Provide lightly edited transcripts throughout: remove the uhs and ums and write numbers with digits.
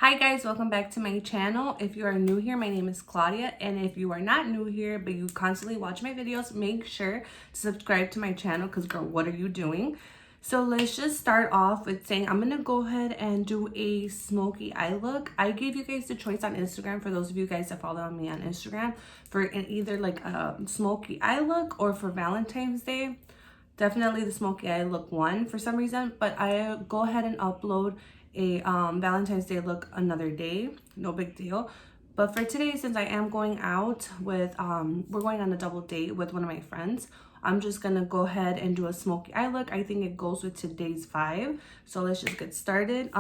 Hi guys, welcome back to my channel. If you are new here, my name is Claudia, and if you are not new here but you constantly watch my videos, make sure to subscribe to my channel because girl, what are you doing? So let's just start off with saying I'm gonna go ahead and do a smoky eye look. I gave you guys the choice on Instagram, for those of you guys that follow me on Instagram, for either like a smoky eye look or for Valentine's Day. Definitely the smoky eye look one for some reason, but I go ahead and upload a Valentine's Day look another day, no big deal. But for today, since I am going out with we're going on a double date with one of my friends, I'm just gonna go ahead and do a smoky eye look. I think it goes with today's vibe, so let's just get started.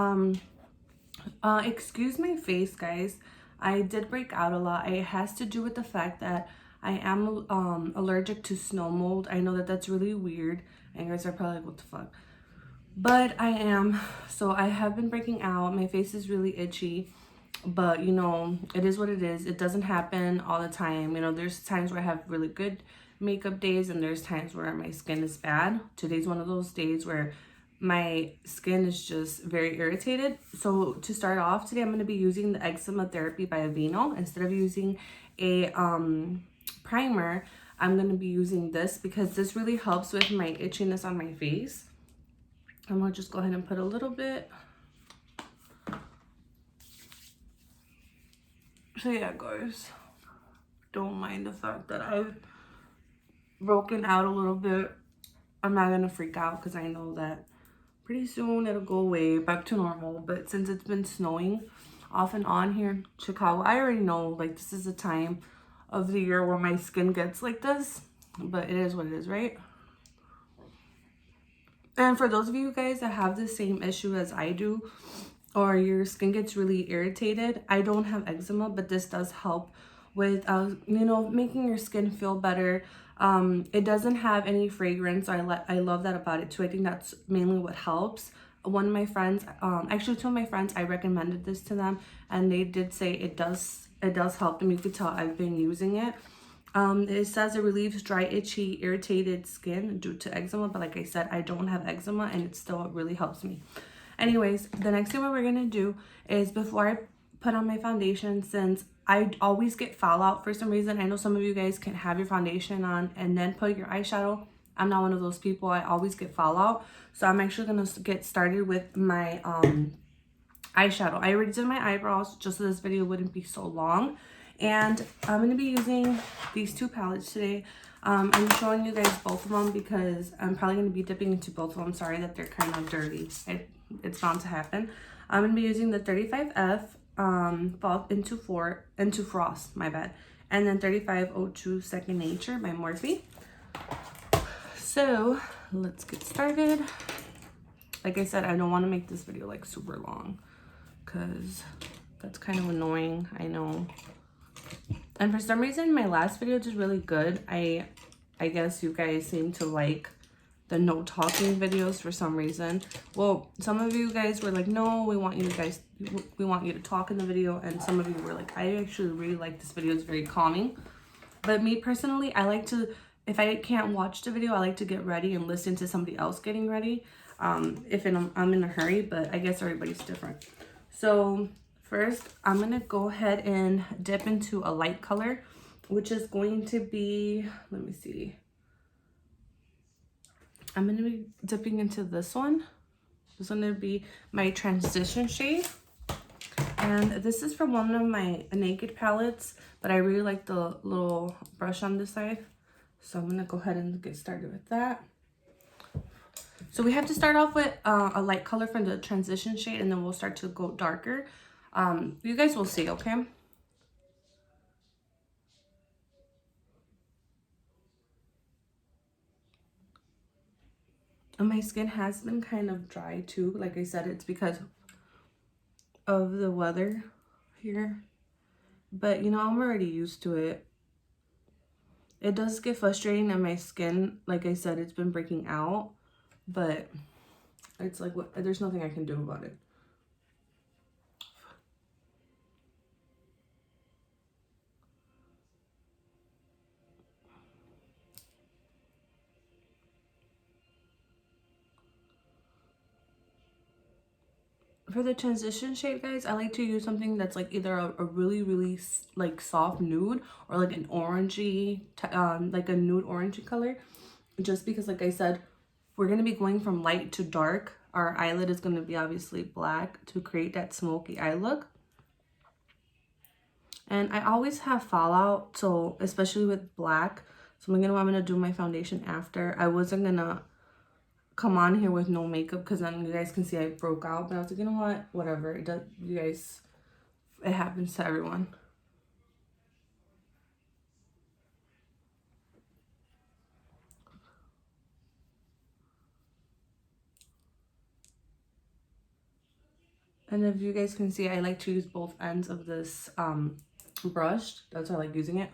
Excuse my face, guys. I did break out a lot. It has to do with the fact that I am allergic to snow mold. I know that that's really weird, and you guys are probably like, what the fuck? But I am. So I have been breaking out. My face is really itchy, but you know, it is what it is. It doesn't happen all the time. You know, there's times where I have really good makeup days and there's times where my skin is bad. Today's one of those days where my skin is just very irritated. So to start off today, I'm going to be using the Eczema Therapy by Aveeno. Instead of using a primer, I'm going to be using this because this really helps with my itchiness on my face. I'm going to just go ahead and put a little bit. So yeah, guys, don't mind the fact that I've broken out a little bit. I'm not going to freak out because I know that pretty soon it'll go away back to normal. But since it's been snowing off and on here in Chicago, I already know like this is the time of the year where my skin gets like this. But it is what it is, right? And for those of you guys that have the same issue as I do, or your skin gets really irritated, I don't have eczema, but this does help with you know, making your skin feel better. It doesn't have any fragrance. I love that about it too. I think that's mainly what helps. One of my friends, actually two of my friends, I recommended this to them and they did say it does help them. You could tell I've been using it. It says it relieves dry, itchy, irritated skin due to eczema, but like I said, I don't have eczema and it still really helps me. Anyways, the next thing what we're gonna do is, before I put on my foundation, since I always get fallout for some reason, I know some of you guys can have your foundation on and then put your eyeshadow. I'm not one of those people. I always get fallout, so I'm actually gonna get started with my eyeshadow. I already did my eyebrows just so this video wouldn't be so long, and I'm going to be using these two palettes today. I'm showing you guys both of them because I'm probably going to be dipping into both of them. Sorry that they're kind of dirty. It's bound to happen. I'm going to be using the 35F Fall into Frost, my bad, and then 3502 Second Nature by Morphe. So let's get started. Like I said, I don't want to make this video like super long because that's kind of annoying, I know. And for some reason my last video did really good. I guess you guys seem to like the no talking videos for some reason. Well, some of you guys were like, no, we want you to talk in the video, and some of you were like, I actually really like this video, it's very calming. But me personally, I like to, if I can't watch the video, I like to get ready and listen to somebody else getting ready. If I'm in a hurry, but I guess everybody's different. So first, I'm going to go ahead and dip into a light color, which is going to be, let me see. I'm going to be dipping into this one. This is going to be my transition shade. And this is from one of my Naked palettes, but I really like the little brush on this side. So I'm going to go ahead and get started with that. So we have to start off with a light color from the transition shade, and then we'll start to go darker. You guys will see, okay? And my skin has been kind of dry too. Like I said, it's because of the weather here. But, you know, I'm already used to it. It does get frustrating in my skin. Like I said, it's been breaking out. But it's like, there's nothing I can do about it. For the transition shade, guys, I like to use something that's like either a really, really like soft nude or like an orangey, like a nude orangey color. Just because, like I said, we're going to be going from light to dark. Our eyelid is going to be obviously black to create that smoky eye look. And I always have fallout, so especially with black. So I'm going to do my foundation after. I wasn't going to come on here with no makeup because then you guys can see I broke out, but I was like, you know what, whatever, it does, you guys, it happens to everyone. And if you guys can see, I like to use both ends of this brush. That's why I like using it,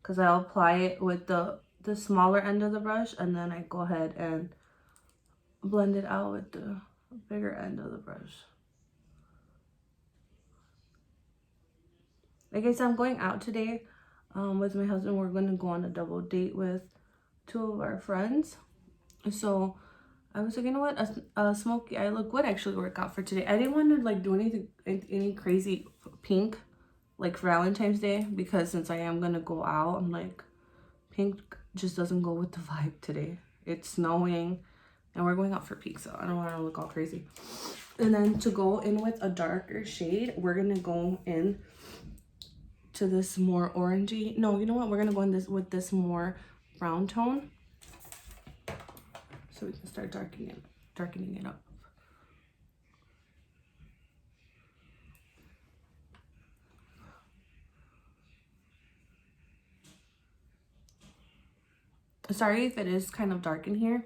because I'll apply it with the smaller end of the brush, and then I go ahead and blend it out with the bigger end of the brush. Like I said, I'm going out today with my husband. We're going to go on a double date with 2 of our friends. So I was like, you know what, a smoky eye look would actually work out for today. I didn't want to like do anything, any crazy pink like for Valentine's Day, because since I am going to go out, I'm like, pink just doesn't go with the vibe today. It's snowing and we're going out for pizza. I don't want to look all crazy. And then to go in with a darker shade, we're going to go in to this more orangey. No, you know what? We're going to go in this with this more brown tone. So we can start darkening it up. Sorry if it is kind of dark in here.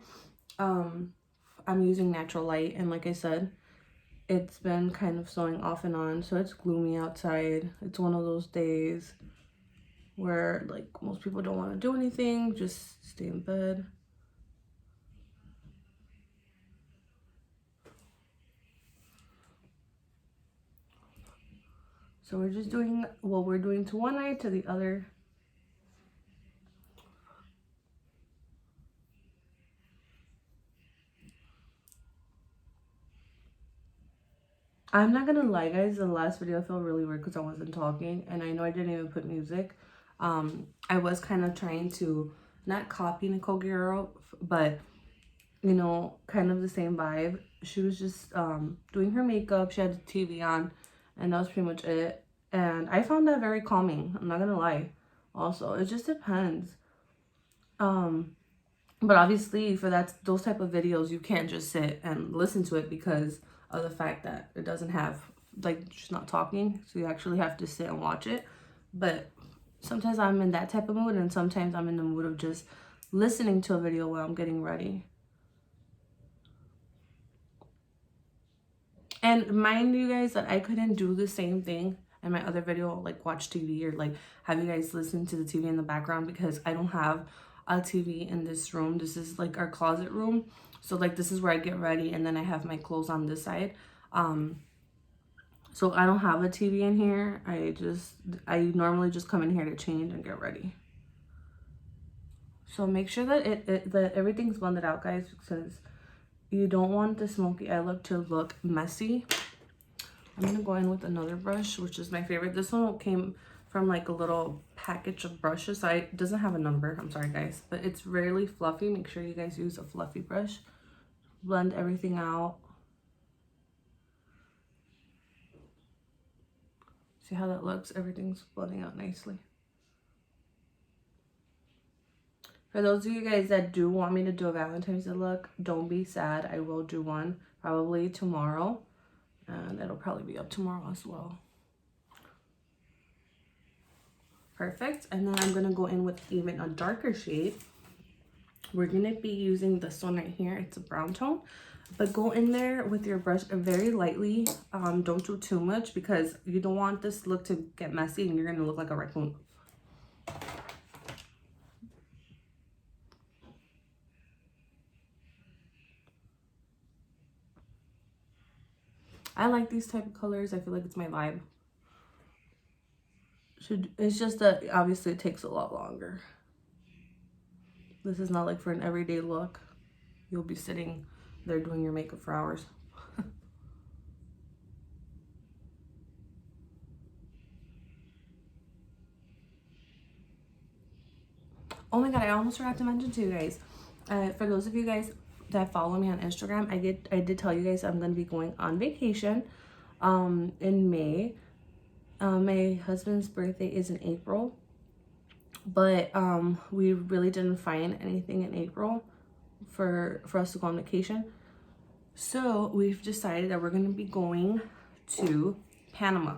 I'm using natural light, and like I said, it's been kind of snowing off and on, so it's gloomy outside. It's one of those days where like most people don't want to do anything, just stay in bed. So we're just doing what we're doing to one eye to the other. I'm not gonna lie, guys, the last video I felt really weird because I wasn't talking, and I know I didn't even put music. I was kind of trying to not copy Nicole Guerrero, but you know, kind of the same vibe. She was just doing her makeup, she had the TV on, and that was pretty much it. And I found that very calming, I'm not gonna lie. Also, it just depends. But obviously for those type of videos, you can't just sit and listen to it because of the fact that it doesn't have, like, just not talking. So you actually have to sit and watch it. But sometimes I'm in that type of mood, and sometimes I'm in the mood of just listening to a video while I'm getting ready. And mind you guys that I couldn't do the same thing in my other video, like watch TV or like have you guys listen to the TV in the background, because I don't have a TV in this room. This is like our closet room. So like this is where I get ready, and then I have my clothes on this side. So I don't have a TV in here. I normally just come in here to change and get ready. So make sure that that everything's blended out, guys, because you don't want the smoky eye look to look messy. I'm gonna go in with another brush, which is my favorite. This one came from like a little package of brushes. So it doesn't have a number, I'm sorry guys, but it's rarely fluffy. Make sure you guys use a fluffy brush. Blend everything out. See how that looks? Everything's blending out nicely. For those of you guys that do want me to do a Valentine's Day look, don't be sad. I will do one probably tomorrow, and it'll probably be up tomorrow as well. Perfect. And then I'm gonna go in with even a darker shade. We're gonna be using this one right here. It's a brown tone, but go in there with your brush very lightly. Don't do too much because you don't want this look to get messy and you're gonna look like a raccoon. I like these type of colors. I feel like it's my vibe. It's just that obviously it takes a lot longer. This is not like for an everyday look. You'll be sitting there doing your makeup for hours. Oh my god, I almost forgot to mention to you guys. For those of you guys that follow me on Instagram, I did tell you guys I'm gonna be going on vacation in May. My husband's birthday is in April, but we really didn't find anything in April for us to go on vacation. So we've decided that we're gonna be going to Panama.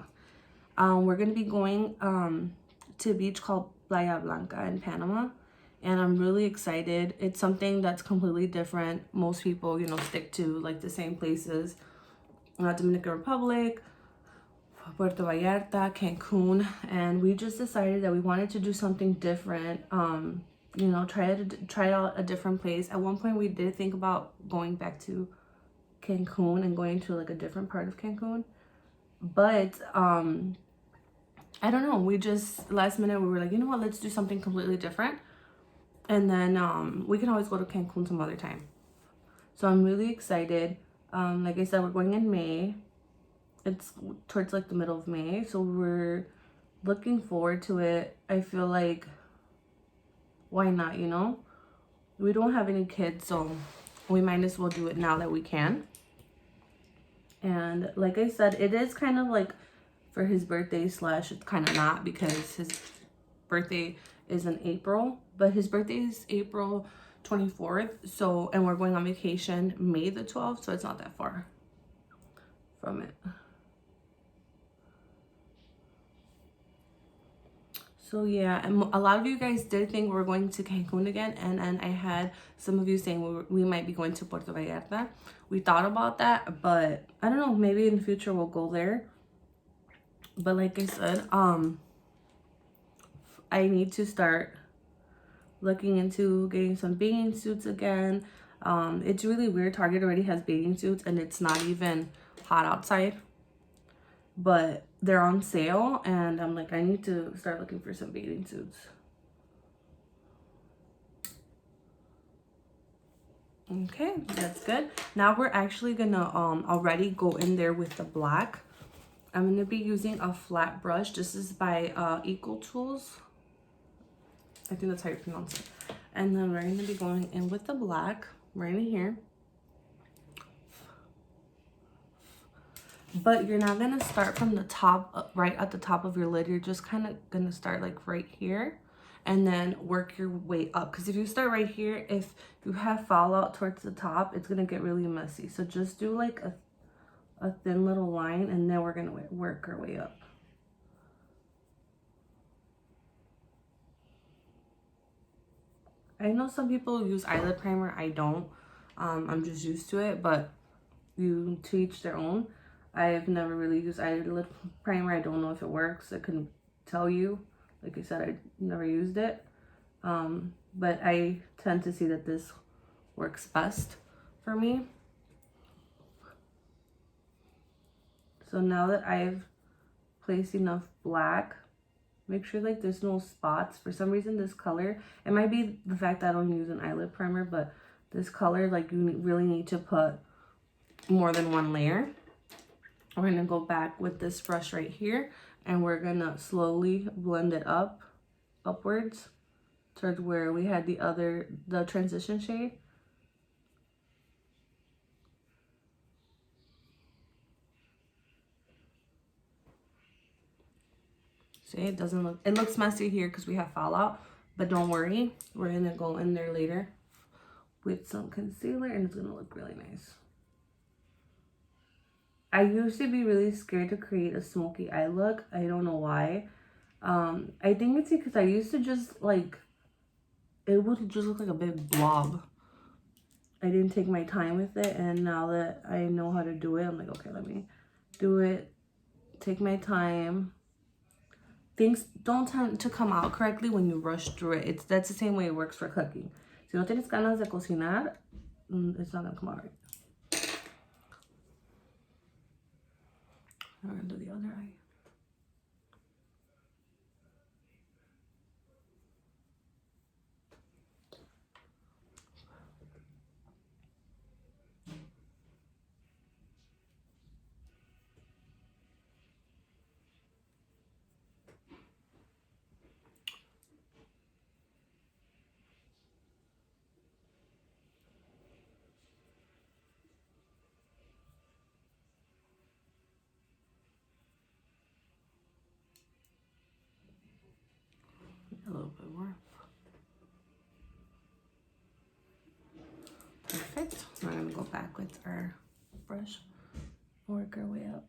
We're gonna be going to a beach called Playa Blanca in Panama, and I'm really excited. It's something that's completely different. Most people, you know, stick to like the same places. Dominican Republic, Puerto Vallarta, Cancun, and we just decided that we wanted to do something different. You know, try out a different place. At one point, we did think about going back to Cancun and going to like a different part of Cancun, but I don't know. We just last minute we were like, you know what? Let's do something completely different, and then we can always go to Cancun some other time. So I'm really excited. Like I said, we're going in May. It's towards like the middle of May, so we're looking forward to it. I feel like, why not, you know? We don't have any kids, so we might as well do it now that we can. And like I said, it is kind of like for his birthday slash it's kind of not, because his birthday is in April, but his birthday is April 24th. So, and we're going on vacation May the 12th, so it's not that far from it. So yeah, and a lot of you guys did think we were going to Cancun again, and I had some of you saying we might be going to Puerto Vallarta. We thought about that, but I don't know, maybe in the future we'll go there. But like I said, I need to start looking into getting some bathing suits again. It's really weird. Target already has bathing suits and it's not even hot outside, but they're on sale, and I'm like, I need to start looking for some bathing suits. Okay, that's good. Now we're actually gonna already go in there with the black. I'm gonna be using a flat brush. This is by Equal Tools. I think that's how you pronounce it. And then we're gonna be going in with the black right in here. But you're not gonna start from the top, right at the top of your lid. You're just kind of gonna start like right here and then work your way up. Because if you start right here, if you have fallout towards the top, it's gonna get really messy. So just do like a thin little line, and then we're gonna work our way up. I know some people use eyelid primer. I don't. I'm just used to it, but you to each their own. I've never really used eyelid primer. I don't know if it works. I couldn't tell you. Like I said, I never used it. But I tend to see that this works best for me. So now that I've placed enough black, make sure like there's no spots. For some reason, this color, it might be the fact that I don't use an eyelid primer, but this color, like you really need to put more than one layer. We're gonna go back with this brush right here, and we're gonna slowly blend it upwards towards where we had the transition shade. See, it looks messy here because we have fallout, but don't worry, we're gonna go in there later with some concealer and it's gonna look really nice. I used to be really scared to create a smoky eye look. I don't know why. I think it's because I used to just like, it would just look like a big blob. I didn't take my time with it, and now that I know how to do it, I'm like, okay, let me do it, take my time. Things don't tend to come out correctly when you rush through it. That's the same way it works for cooking. Si no tienes ganas de cocinar, it's not gonna come out right. I'm gonna do the other eye. with our brush. Work our way up.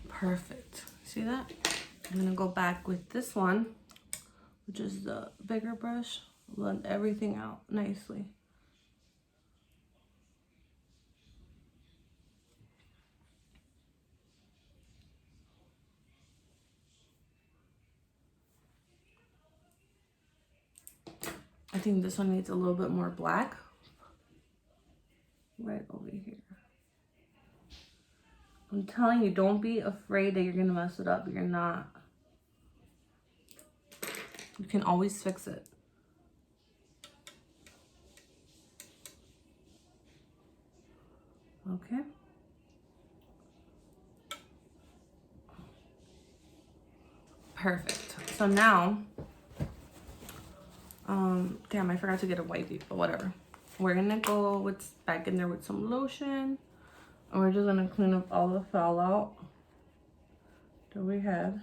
Perfect. See that? I'm gonna go back with this one, which is the bigger brush. Blend everything out nicely. I think this one needs a little bit more black. Right over here. I'm telling you, don't be afraid that you're gonna mess it up. You're not. You can always fix it. Okay. Perfect. So now, damn, I forgot to get a wipey, but whatever. We're gonna go with back in there with some lotion. And we're just gonna clean up all the fallout that we had.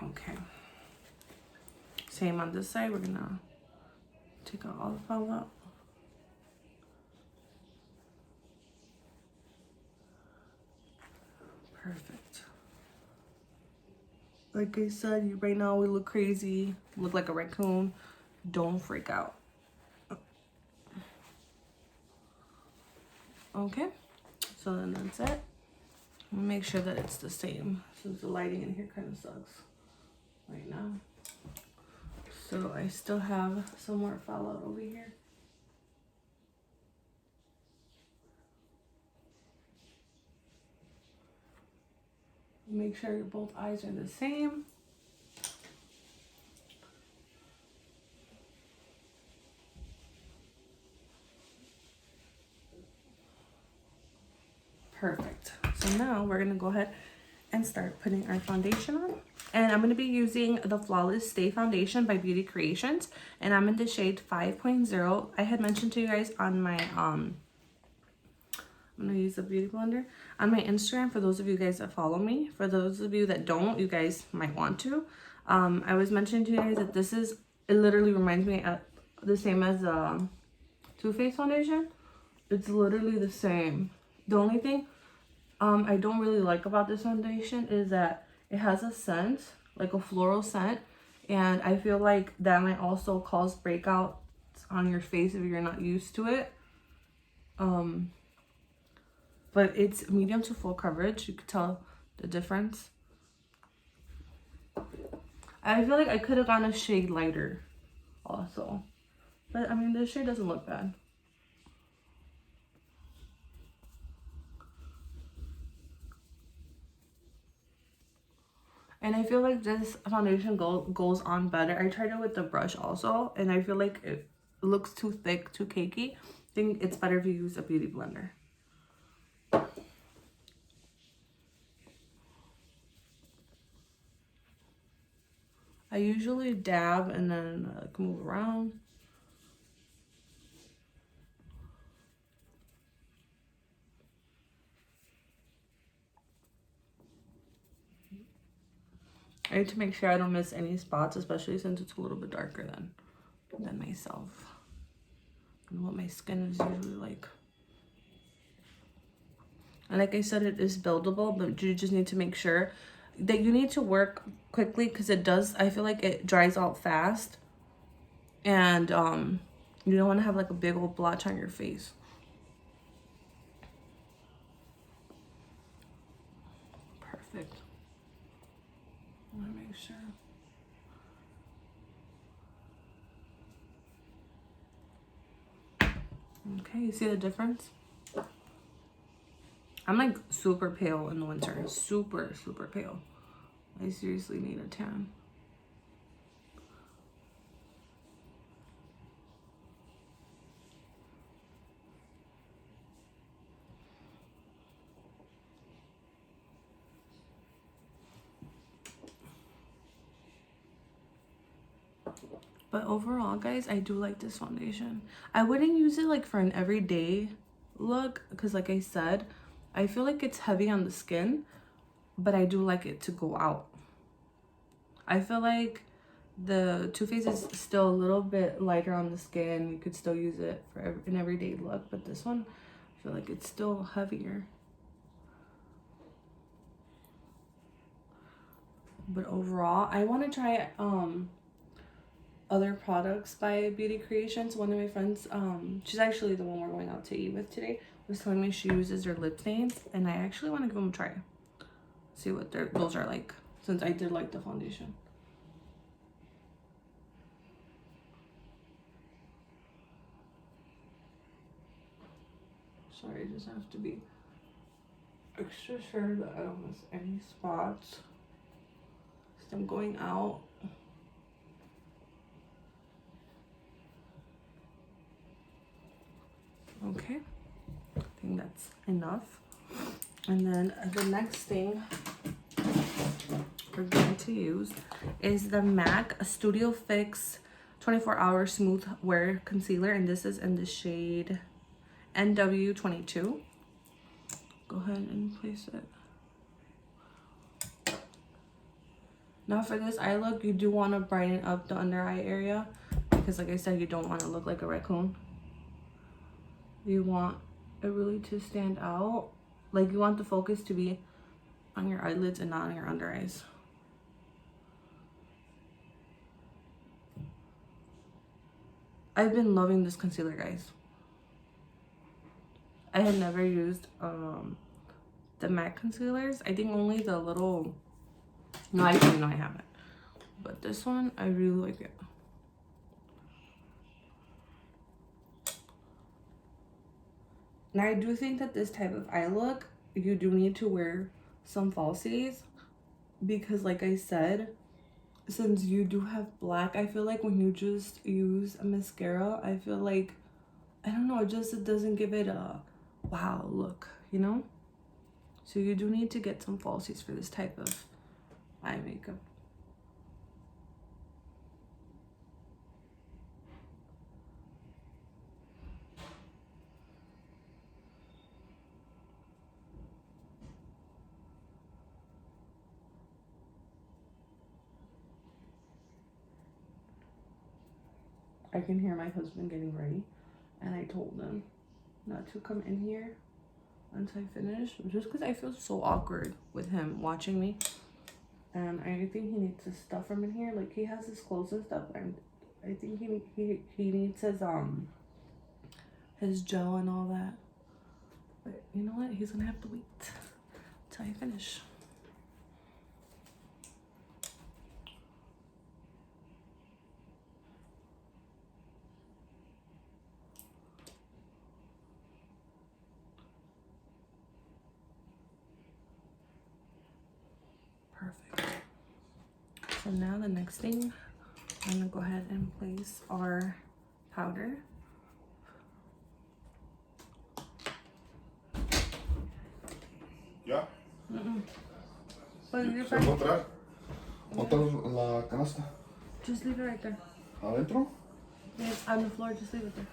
Okay. Same on this side. We're gonna take out all the fallout. Perfect. Like I said, right now we look crazy, look like a raccoon. Don't freak out. Okay, so then that's it. Make sure that it's the same since the lighting in here kind of sucks right now. So I still have some more fallout over here. Make sure your both eyes are the same. Perfect. So now we're gonna go ahead and start putting our foundation on. And I'm gonna be using the Flawless Stay Foundation by Beauty Creations. And I'm in the shade 5.0. I had mentioned to you guys on my, I'm gonna use the beauty blender on my Instagram for those of you guys that follow me. For those of you that don't, you guys might want to. I was mentioning to you guys that this is, it literally reminds me of the same as Too Faced foundation. It's literally the same. The only thing I don't really like about this foundation is that it has a scent, like a floral scent, and I feel like that might also cause breakouts on your face if you're not used to it. But it's medium to full coverage. You could tell the difference. I feel like I could have gone a shade lighter also. But I mean, this shade doesn't look bad. And I feel like this foundation goes on better. I tried it with the brush also, and I feel like it looks too thick, too cakey. I think it's better if you use a beauty blender. I usually dab and then move around. I need to make sure I don't miss any spots, especially since it's a little bit darker than myself. And what my skin is usually like. And like I said, it is buildable, but you just need to make sure that you need to work quickly because it does, I feel like it dries out fast. And you don't want to have like a big old blotch on your face. Perfect. I want to make sure. Okay, you see the difference? I'm like super pale in the winter. Super, super pale. I seriously need a tan. But overall, guys, I do like this foundation. I wouldn't use it like for an everyday look because like I said, I feel like it's heavy on the skin, but I do like it to go out. I feel like the Too Faced is still a little bit lighter on the skin. You could still use it for an everyday look, but this one, I feel like it's still heavier. But overall, I want to try other products by Beauty Creations. One of my friends, she's actually the one we're going out to eat with today, was telling me she uses their lip stains, and I actually want to give them a try. See what those are like, since I did like the foundation. Sorry, I just have to be extra sure that I don't miss any spots. So I'm going out. Okay, I think that's enough. And then the next thing we're going to use is the MAC Studio Fix 24-Hour Smooth Wear Concealer, and this is in the shade NW22. Go ahead and place it. Now for this eye look, you do want to brighten up the under eye area because like I said, you don't want to look like a raccoon. You want it really to stand out. Like you want the focus to be on your eyelids and not on your under eyes. I've been loving this concealer, guys. I had never used the MAC concealers. I think only the little, no, actually no, I haven't. But this one, I really like it. Now I do think that this type of eye look, you do need to wear some falsies because like I said, since you do have black, I feel like when you just use a mascara, I feel like, I don't know, it doesn't give it a wow look, you know? So you do need to get some falsies for this type of eye makeup. I can hear my husband getting ready, and I told him not to come in here until I finish, just because I feel so awkward with him watching me, and I think he needs his stuff from in here. Like he has his clothes and stuff, and I think he needs his gel and all that. But you know what? He's gonna have to wait till I finish. Perfect. So now the next thing, I'm gonna go ahead and place our powder. ¿Ya? Pues ¿Se you're va a fine. encontrar? ¿Otra la canasta? Just leave it right there. ¿Adentro? It's on the floor, just leave it there.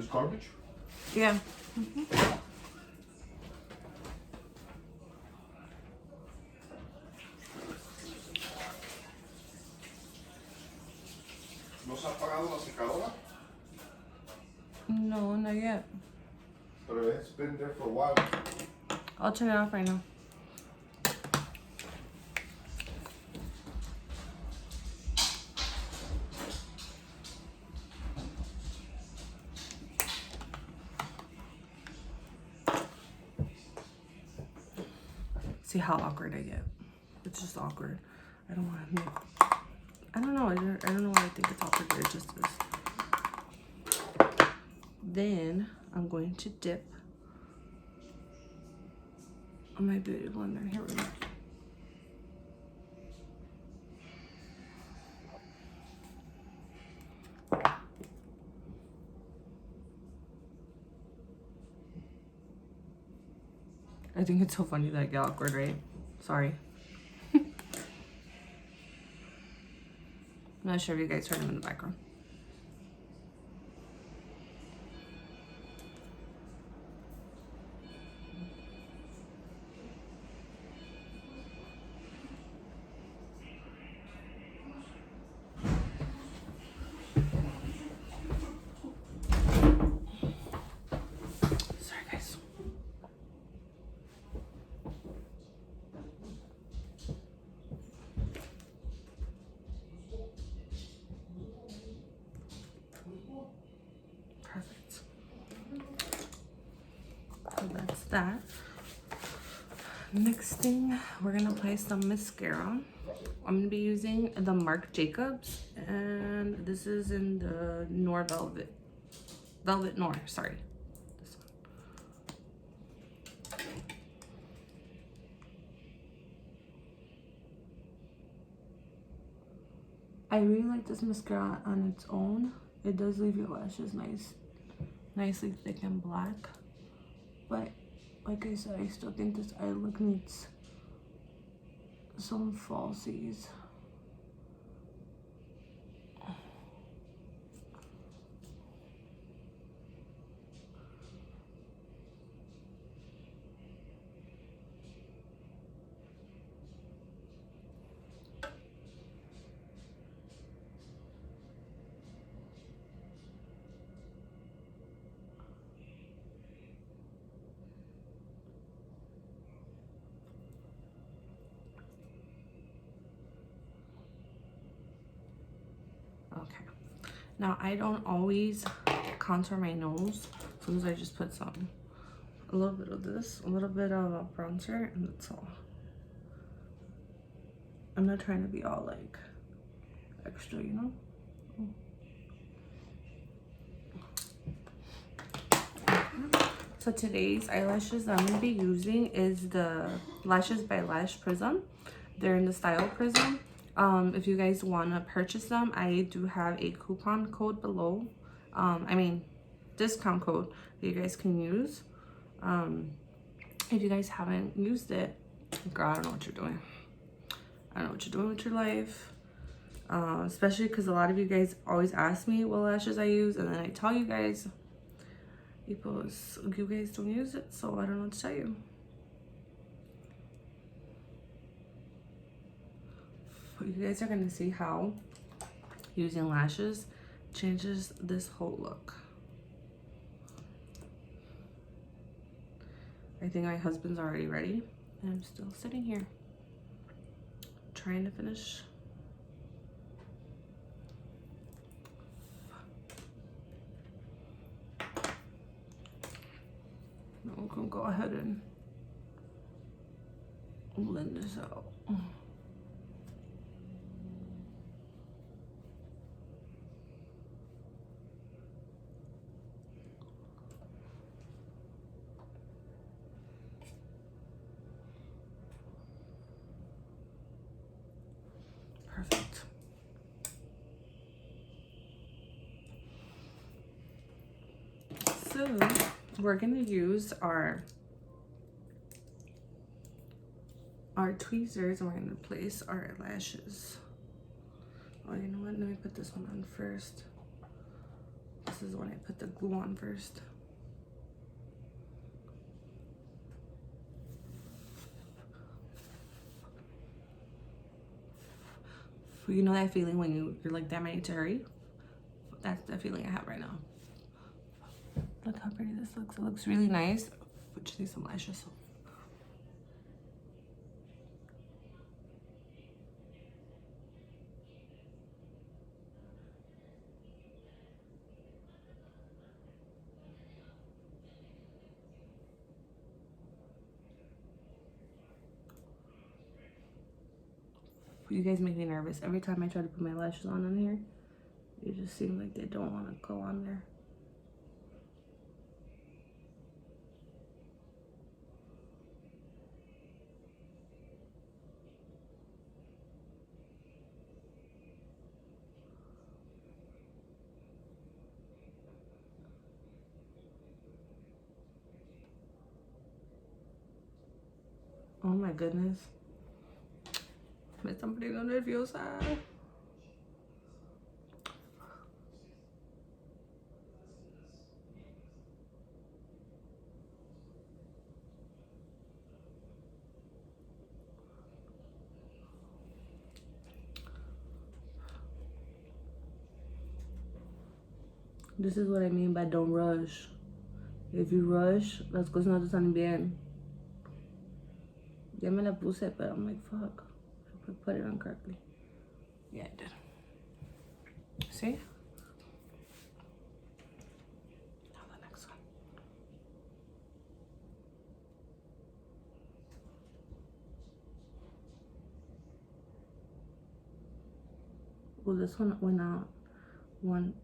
This garbage? Yeah. ¿No se ha apagado la secadora? No, not yet. But it's been there for a while. I'll turn it off right now. See how awkward I get. It's just awkward. I don't want to. I don't know. I don't know why I think it's awkward, but it just is. Then I'm going to dip on my beauty blender. Here we go. I think it's so funny that I get awkward, right? Sorry. I'm not sure if you guys heard him in the background. Sorry, guys. Perfect. So that's that. Next thing, we're gonna apply some mascara. I'm gonna be using the Marc Jacobs, and this is in the Noir Velvet Noir, sorry. This one. I really like this mascara on its own. It does leave your lashes nicely thick and black. But like I said, I still think this eye look needs some falsies. Okay. Now I don't always contour my nose. Sometimes I just put a little bit of this, a little bit of a bronzer, and that's all. I'm not trying to be all like extra, you know? So today's eyelashes that I'm going to be using is the Lashes by Lash Prism. They're in the style Prism. If you guys want to purchase them, I do have a coupon code below. Discount code that you guys can use. If you guys haven't used it, girl, I don't know what you're doing. I don't know what you're doing with your life. Especially because a lot of you guys always ask me what lashes I use, and then I tell you guys, because you guys don't use it, so I don't know what to tell you. You guys are going to see how using lashes changes this whole look. I think my husband's already ready, and I'm still sitting here trying to finish. Now I'm gonna go ahead and blend this out. Perfect. So we're gonna use our tweezers, and we're gonna place our lashes. Oh, you know what? Let me put this one on first. This This is when I put the glue on first. You know that feeling when you're like, damn, I need to hurry? That's the feeling I have right now. Look how pretty this looks. It looks really nice. But just need some lashes. You guys make me nervous. Every time I try to put my lashes on here, it just seems like they don't want to go on there. Oh my goodness. Me están poniendo nerviosa. This is what I mean by don't rush. If you rush, las cosas no te salen bien. Ya me la puse, but I'm like, fuck. I put it on correctly. Yeah, I did. See? Now the next one. Well, this one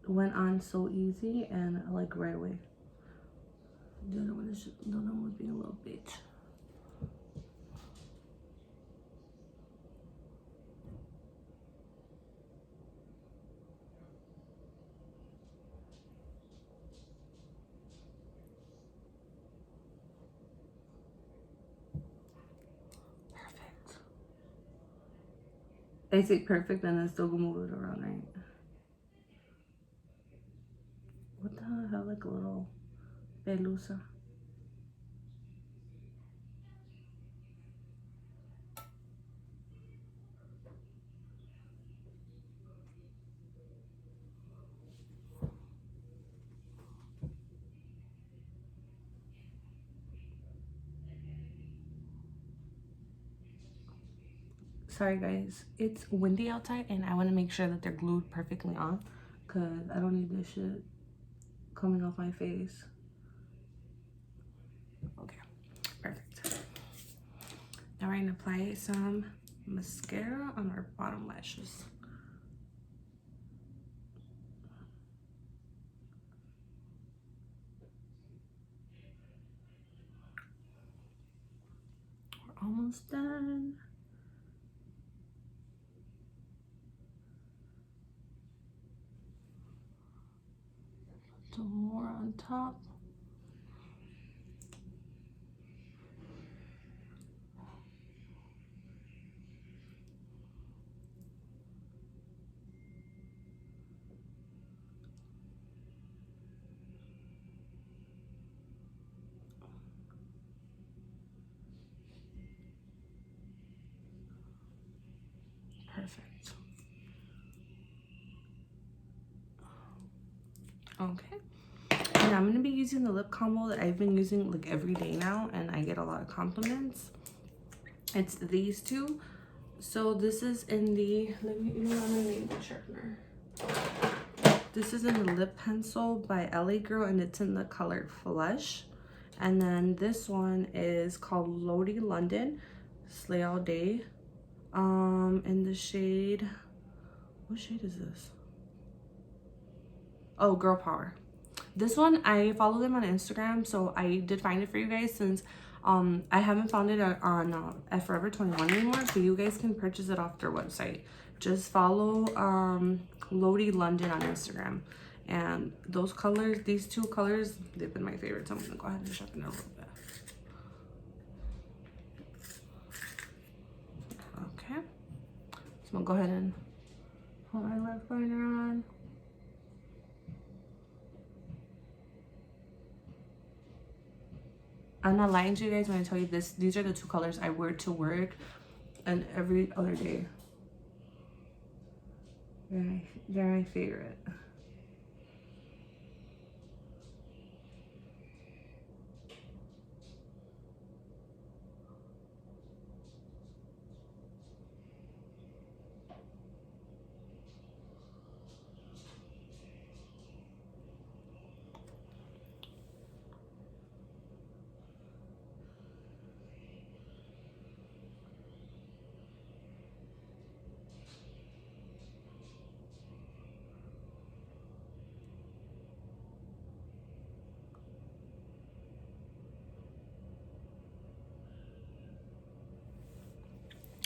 went on so easy and like right away. The other one was being a little bitch. Perfect. I say perfect and then still go move it around, right? What the hell? I have like a little pelusa. Sorry guys, it's windy outside and I want to make sure that they're glued perfectly on because I don't need this shit coming off my face. Okay, perfect. Now we're gonna apply some mascara on our bottom lashes. We're almost done. Some more on top. Perfect. Okay. And I'm gonna be using the lip combo that I've been using like every day now, and I get a lot of compliments. It's these two. So this is in the, let me, you know, I'm gonna name the sharpener. This is in the lip pencil by LA Girl, and it's in the color Flush. And then this one is called Lodi London Slay All Day. In the shade, what shade is this? Oh, Girl Power. This one, I follow them on Instagram, so I did find it for you guys since I haven't found it on at Forever 21 anymore, so you guys can purchase it off their website. Just follow Lodi London on Instagram. And those colors, these two colors, they've been my favorites. I'm gonna go ahead and sharpen it a little bit. Okay. So I'm gonna go ahead and put my lip liner on. I'm not lying to you guys when I tell you this. These are the two colors I wear to work and every other day. They're my favorite.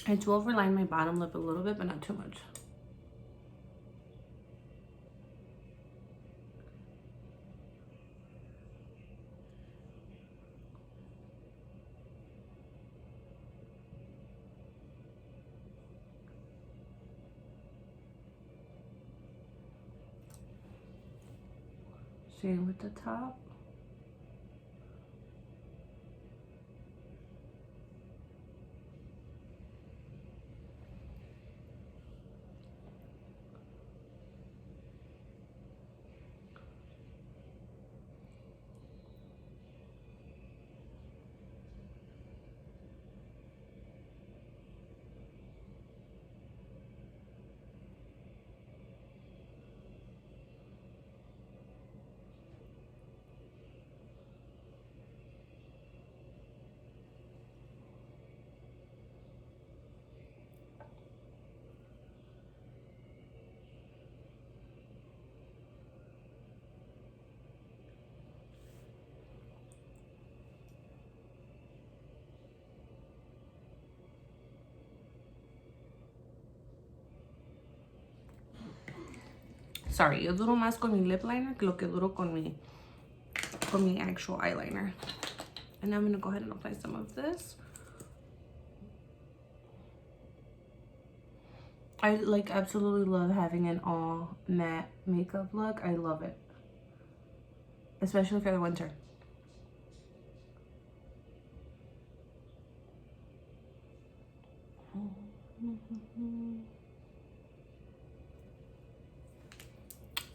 I do overline my bottom lip a little bit, but not too much. Same with the top. Sorry, yo duro más con mi lip liner que lo que duro con mi actual eyeliner. And I'm gonna go ahead and apply some of this. I like absolutely love having an all matte makeup look. I love it, especially for the winter.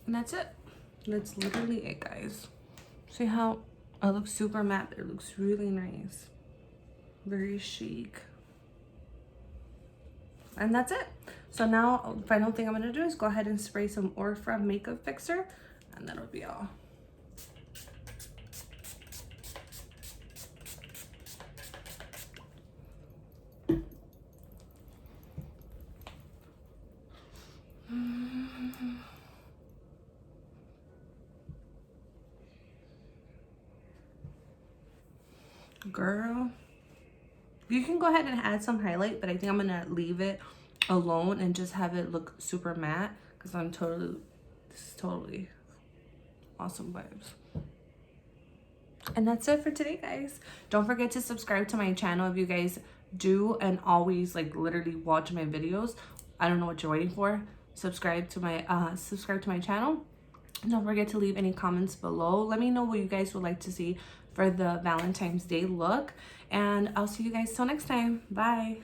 And that's it. That's literally it, guys. See how I look super matte, but it looks really nice. Very chic. And that's it. So now, final thing I'm gonna do is go ahead and spray some Morphe makeup fixer, and that'll be all. Girl, you can go ahead and add some highlight, but I think I'm gonna leave it alone and just have it look super matte because this is totally awesome vibes. And that's it for today, guys. Don't forget to subscribe to my channel if you guys do and always like literally watch my videos. I don't know what you're waiting for. Subscribe to my channel. Don't forget to leave any comments below. Let me know what you guys would like to see for the Valentine's Day look. And I'll see you guys till next time. Bye.